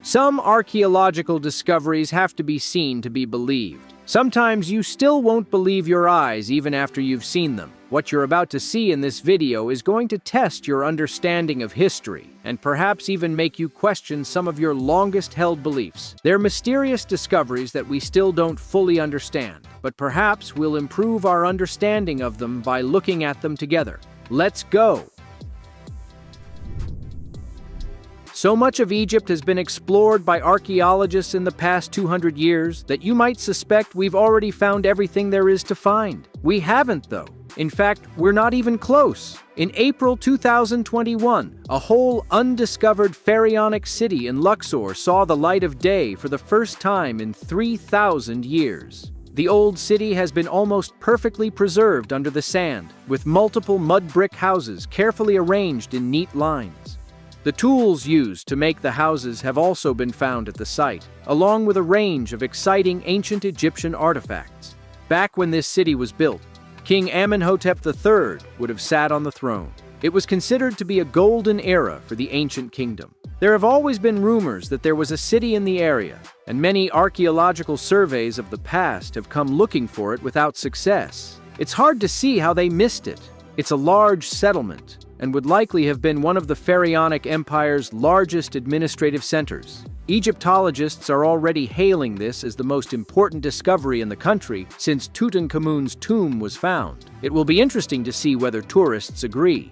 Some archaeological discoveries have to be seen to be believed. Sometimes you still won't believe your eyes even after you've seen them. What you're about to see in this video is going to test your understanding of history and perhaps even make you question some of your longest-held beliefs. They're mysterious discoveries that we still don't fully understand, but perhaps we'll improve our understanding of them by looking at them together. Let's go! So much of Egypt has been explored by archaeologists in the past 200 years that you might suspect we've already found everything there is to find. We haven't, though. In fact, we're not even close. In April 2021, a whole undiscovered pharaonic city in Luxor saw the light of day for the first time in 3,000 years. The old city has been almost perfectly preserved under the sand, with multiple mud brick houses carefully arranged in neat lines. The tools used to make the houses have also been found at the site, along with a range of exciting ancient Egyptian artifacts. Back when this city was built, King Amenhotep III would have sat on the throne. It was considered to be a golden era for the ancient kingdom. There have always been rumors that there was a city in the area, and many archaeological surveys of the past have come looking for it without success. It's hard to see how they missed it. It's a large settlement, and would likely have been one of the Pharaonic Empire's largest administrative centers. Egyptologists are already hailing this as the most important discovery in the country since Tutankhamun's tomb was found. It will be interesting to see whether tourists agree.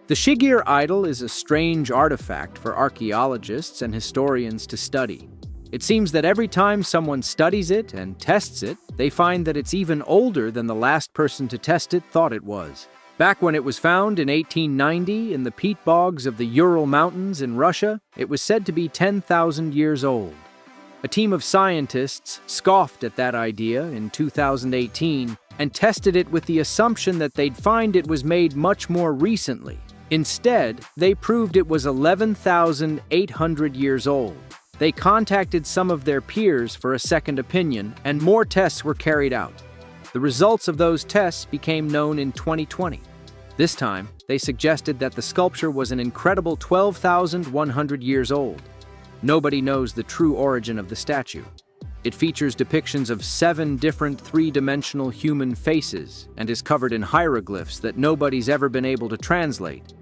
The Shigir idol is a strange artifact for archaeologists and historians to study. It seems that every time someone studies it and tests it, they find that it's even older than the last person to test it thought it was. Back when it was found in 1890 in the peat bogs of the Ural Mountains in Russia, it was said to be 10,000 years old. A team of scientists scoffed at that idea in 2018 and tested it with the assumption that they'd find it was made much more recently. Instead, they proved it was 11,800 years old. They contacted some of their peers for a second opinion, and more tests were carried out. The results of those tests became known in 2020. This time, they suggested that the sculpture was an incredible 12,100 years old. Nobody knows the true origin of the statue. It features depictions of 7 different three-dimensional human faces and is covered in hieroglyphs that nobody's ever been able to translate.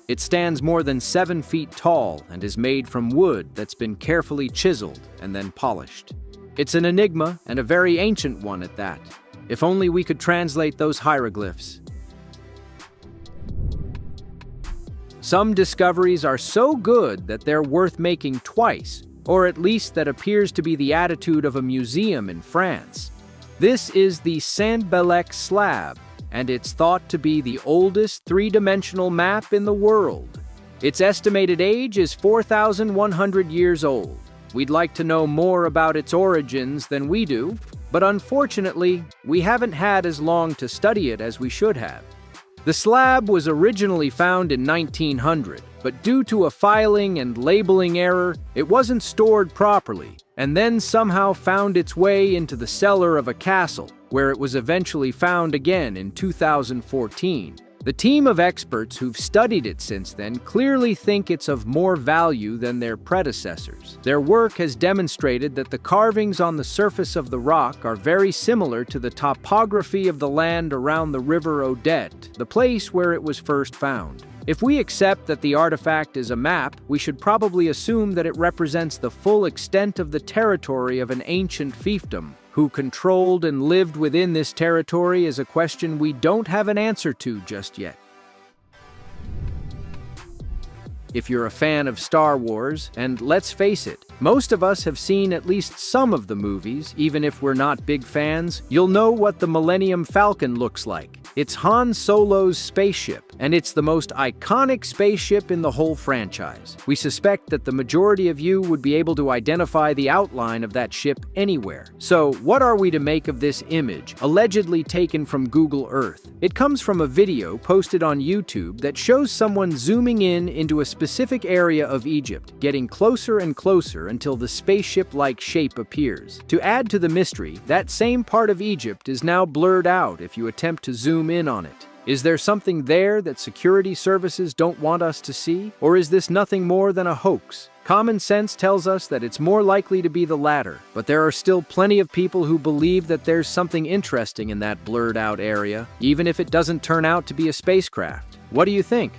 It stands more than 7 feet tall and is made from wood that's been carefully chiseled and then polished. It's an enigma, and a very ancient one at that. If only we could translate those hieroglyphs. Some discoveries are so good that they're worth making twice, or at least that appears to be the attitude of a museum in France. This is the Saint-Belec slab, and it's thought to be the oldest three-dimensional map in the world. Its estimated age is 4,100 years old. We'd like to know more about its origins than we do, but unfortunately, we haven't had as long to study it as we should have. The slab was originally found in 1900, but due to a filing and labeling error, it wasn't stored properly, and then somehow found its way into the cellar of a castle, where it was eventually found again in 2014. The team of experts who've studied it since then clearly think it's of more value than their predecessors. Their work has demonstrated that the carvings on the surface of the rock are very similar to the topography of the land around the River Odette, the place where it was first found. If we accept that the artifact is a map, we should probably assume that it represents the full extent of the territory of an ancient fiefdom. Who controlled and lived within this territory is a question we don't have an answer to just yet. If you're a fan of Star Wars, and let's face it, most of us have seen at least some of the movies, even if we're not big fans, you'll know what the Millennium Falcon looks like. It's Han Solo's spaceship, and it's the most iconic spaceship in the whole franchise. We suspect that the majority of you would be able to identify the outline of that ship anywhere. So, what are we to make of this image, allegedly taken from Google Earth? It comes from a video posted on YouTube that shows someone zooming in into a specific area of Egypt, getting closer and closer until the spaceship-like shape appears. To add to the mystery, that same part of Egypt is now blurred out if you attempt to zoom in on it. Is there something there that security services don't want us to see? Or is this nothing more than a hoax? Common sense tells us that it's more likely to be the latter, but there are still plenty of people who believe that there's something interesting in that blurred-out area, even if it doesn't turn out to be a spacecraft. What do you think?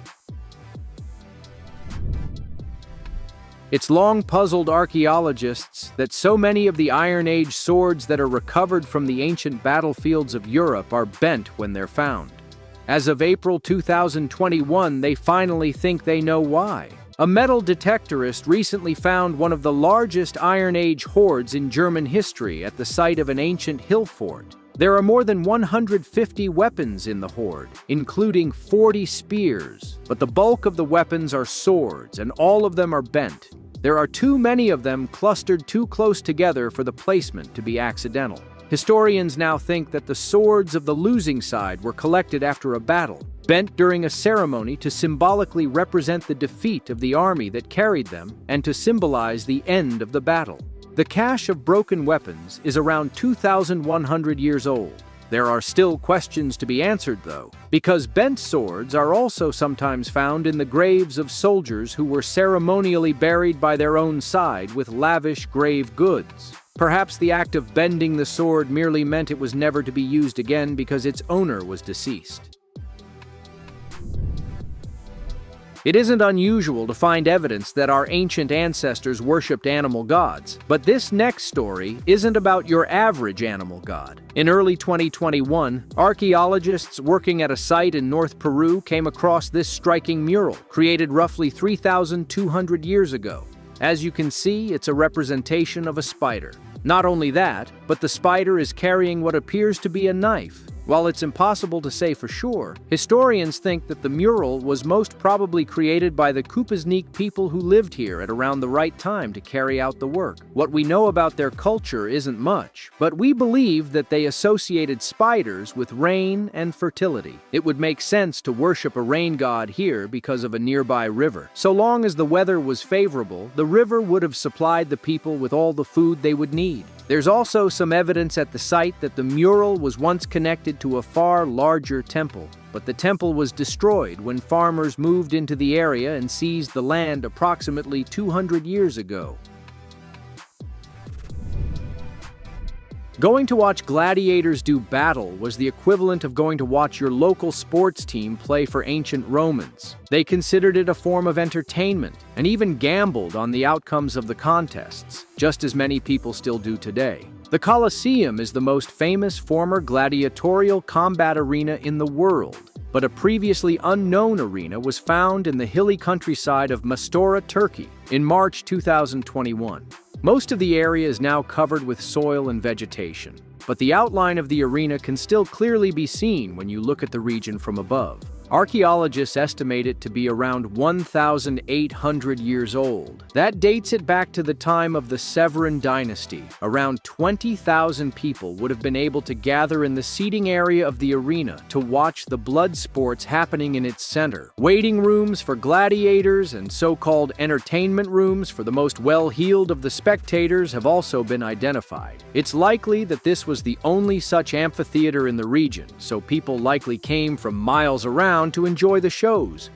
It's long puzzled archaeologists that so many of the Iron Age swords that are recovered from the ancient battlefields of Europe are bent when they're found. As of April 2021, they finally think they know why. A metal detectorist recently found one of the largest Iron Age hoards in German history at the site of an ancient hill fort. There are more than 150 weapons in the hoard, including 40 spears, but the bulk of the weapons are swords, and all of them are bent. There are too many of them clustered too close together for the placement to be accidental. Historians now think that the swords of the losing side were collected after a battle, bent during a ceremony to symbolically represent the defeat of the army that carried them and to symbolize the end of the battle. The cache of broken weapons is around 2,100 years old. There are still questions to be answered, though, because bent swords are also sometimes found in the graves of soldiers who were ceremonially buried by their own side with lavish grave goods. Perhaps the act of bending the sword merely meant it was never to be used again because its owner was deceased. It isn't unusual to find evidence that our ancient ancestors worshipped animal gods, but this next story isn't about your average animal god. In early 2021, archaeologists working at a site in North Peru came across this striking mural, created roughly 3,200 years ago. As you can see, it's a representation of a spider. Not only that, but the spider is carrying what appears to be a knife. While it's impossible to say for sure, historians think that the mural was most probably created by the Kupasnik people who lived here at around the right time to carry out the work. What we know about their culture isn't much, but we believe that they associated spiders with rain and fertility. It would make sense to worship a rain god here because of a nearby river. So long as the weather was favorable, the river would have supplied the people with all the food they would need. There's also some evidence at the site that the mural was once connected to a far larger temple, but the temple was destroyed when farmers moved into the area and seized the land approximately 200 years ago. Going to watch gladiators do battle was the equivalent of going to watch your local sports team play for ancient Romans. They considered it a form of entertainment and even gambled on the outcomes of the contests, just as many people still do today. The Colosseum is the most famous former gladiatorial combat arena in the world, but a previously unknown arena was found in the hilly countryside of Mastora, Turkey, in March 2021. Most of the area is now covered with soil and vegetation, but the outline of the arena can still clearly be seen when you look at the region from above. Archaeologists estimate it to be around 1,800 years old. That dates it back to the time of the Severan dynasty. Around 20,000 people would have been able to gather in the seating area of the arena to watch the blood sports happening in its center. Waiting rooms for gladiators and so-called entertainment rooms for the most well-heeled of the spectators have also been identified. It's likely that this was the only such amphitheater in the region, so people likely came from miles around to enjoy the shows.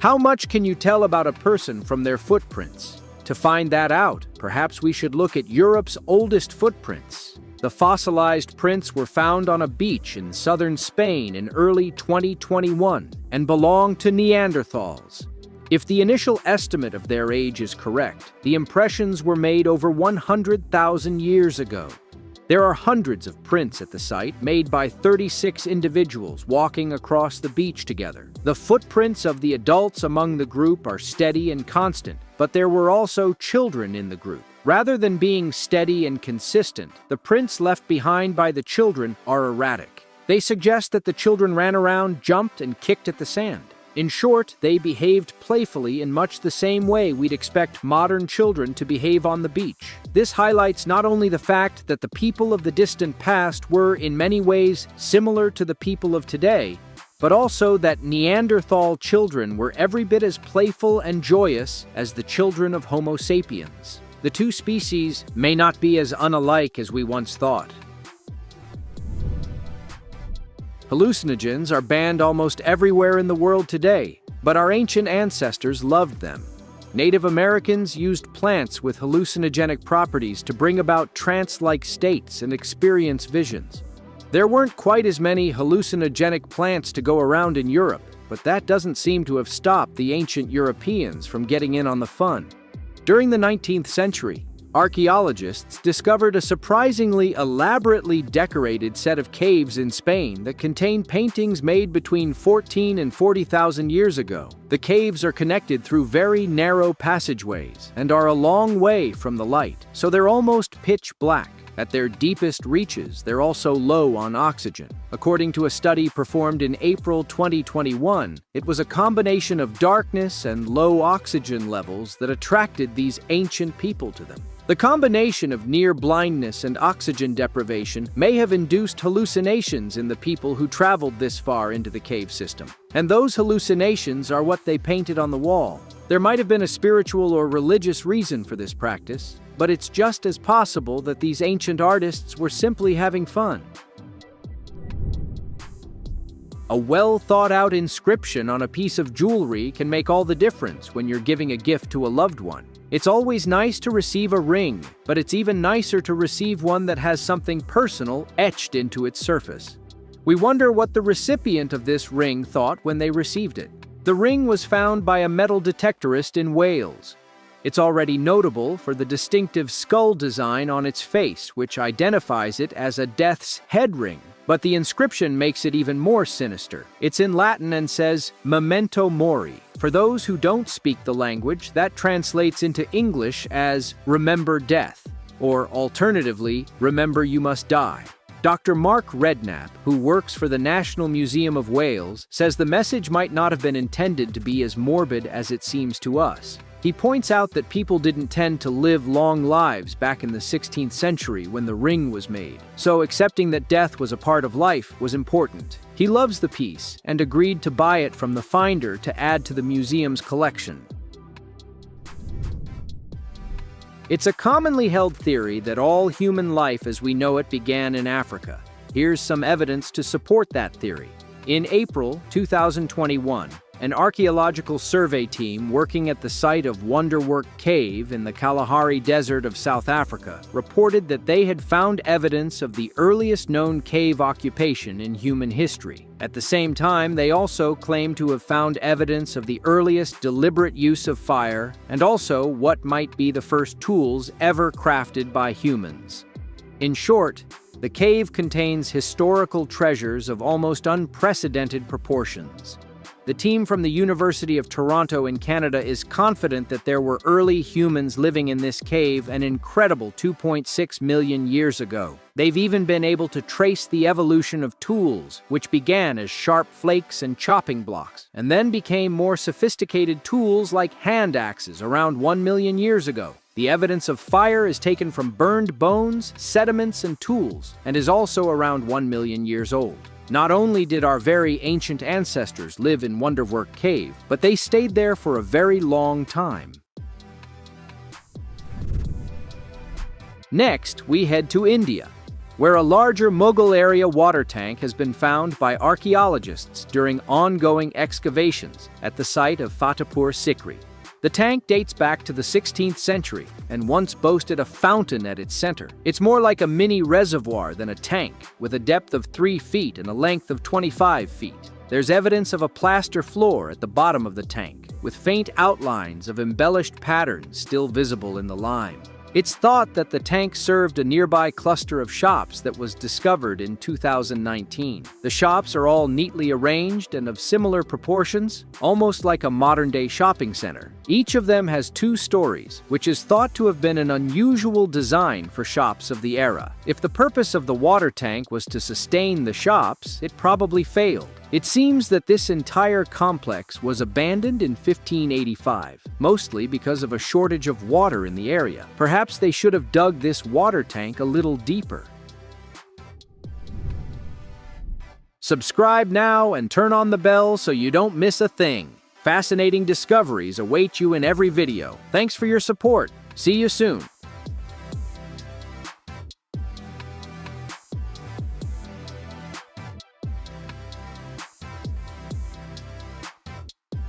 How much can you tell about a person from their footprints? To find that out, perhaps we should look at Europe's oldest footprints. The fossilized prints were found on a beach in southern Spain in early 2021 and belong to Neanderthals. If the initial estimate of their age is correct, the impressions were made over 100,000 years ago. There are hundreds of prints at the site made by 36 individuals walking across the beach together. The footprints of the adults among the group are steady and constant, but there were also children in the group. Rather than being steady and consistent, the prints left behind by the children are erratic. They suggest that the children ran around, jumped, and kicked at the sand. In short, they behaved playfully in much the same way we'd expect modern children to behave on the beach. This highlights not only the fact that the people of the distant past were, in many ways, similar to the people of today, but also that Neanderthal children were every bit as playful and joyous as the children of Homo sapiens. The two species may not be as unalike as we once thought. Hallucinogens are banned almost everywhere in the world today, but our ancient ancestors loved them. Native Americans used plants with hallucinogenic properties to bring about trance-like states and experience visions. There weren't quite as many hallucinogenic plants to go around in Europe, but that doesn't seem to have stopped the ancient Europeans from getting in on the fun. During the 19th century, archaeologists discovered a surprisingly elaborately decorated set of caves in Spain that contained paintings made between 14 and 40,000 years ago. The caves are connected through very narrow passageways and are a long way from the light, so they're almost pitch black. At their deepest reaches, they're also low on oxygen. According to a study performed in April 2021, it was a combination of darkness and low oxygen levels that attracted these ancient people to them. The combination of near blindness and oxygen deprivation may have induced hallucinations in the people who traveled this far into the cave system. And those hallucinations are what they painted on the wall. There might have been a spiritual or religious reason for this practice, but it's just as possible that these ancient artists were simply having fun. A well-thought-out inscription on a piece of jewelry can make all the difference when you're giving a gift to a loved one. It's always nice to receive a ring, but it's even nicer to receive one that has something personal etched into its surface. We wonder what the recipient of this ring thought when they received it. The ring was found by a metal detectorist in Wales. It's already notable for the distinctive skull design on its face, which identifies it as a death's head ring. But the inscription makes it even more sinister. It's in Latin and says, "Memento mori." For those who don't speak the language, that translates into English as "remember death," or alternatively, "remember you must die." Dr. Mark Redknapp, who works for the National Museum of Wales, says the message might not have been intended to be as morbid as it seems to us. He points out that people didn't tend to live long lives back in the 16th century when the ring was made, so accepting that death was a part of life was important. He loves the piece and agreed to buy it from the finder to add to the museum's collection. It's a commonly held theory that all human life as we know it began in Africa. Here's some evidence to support that theory. In April 2021, an archaeological survey team working at the site of Wonderwork Cave in the Kalahari Desert of South Africa reported that they had found evidence of the earliest known cave occupation in human history. At the same time, they also claimed to have found evidence of the earliest deliberate use of fire and also what might be the first tools ever crafted by humans. In short, the cave contains historical treasures of almost unprecedented proportions. The team from the University of Toronto in Canada is confident that there were early humans living in this cave an incredible 2.6 million years ago. They've even been able to trace the evolution of tools, which began as sharp flakes and chopping blocks, and then became more sophisticated tools like hand axes around 1 million years ago. The evidence of fire is taken from burned bones, sediments, and tools, and is also around 1 million years old. Not only did our very ancient ancestors live in Wonderwork Cave, but they stayed there for a very long time. Next, we head to India, where a larger Mughal area water tank has been found by archaeologists during ongoing excavations at the site of Fatehpur Sikri. The tank dates back to the 16th century and once boasted a fountain at its center. It's more like a mini reservoir than a tank, with a depth of 3 feet and a length of 25 feet. There's evidence of a plaster floor at the bottom of the tank, with faint outlines of embellished patterns still visible in the lime. It's thought that the tank served a nearby cluster of shops that was discovered in 2019. The shops are all neatly arranged and of similar proportions, almost like a modern-day shopping center. Each of them has 2 stories, which is thought to have been an unusual design for shops of the era. If the purpose of the water tank was to sustain the shops, it probably failed. It seems that this entire complex was abandoned in 1585, mostly because of a shortage of water in the area. Perhaps they should have dug this water tank a little deeper. Subscribe now and turn on the bell so you don't miss a thing. Fascinating discoveries await you in every video. Thanks for your support. See you soon.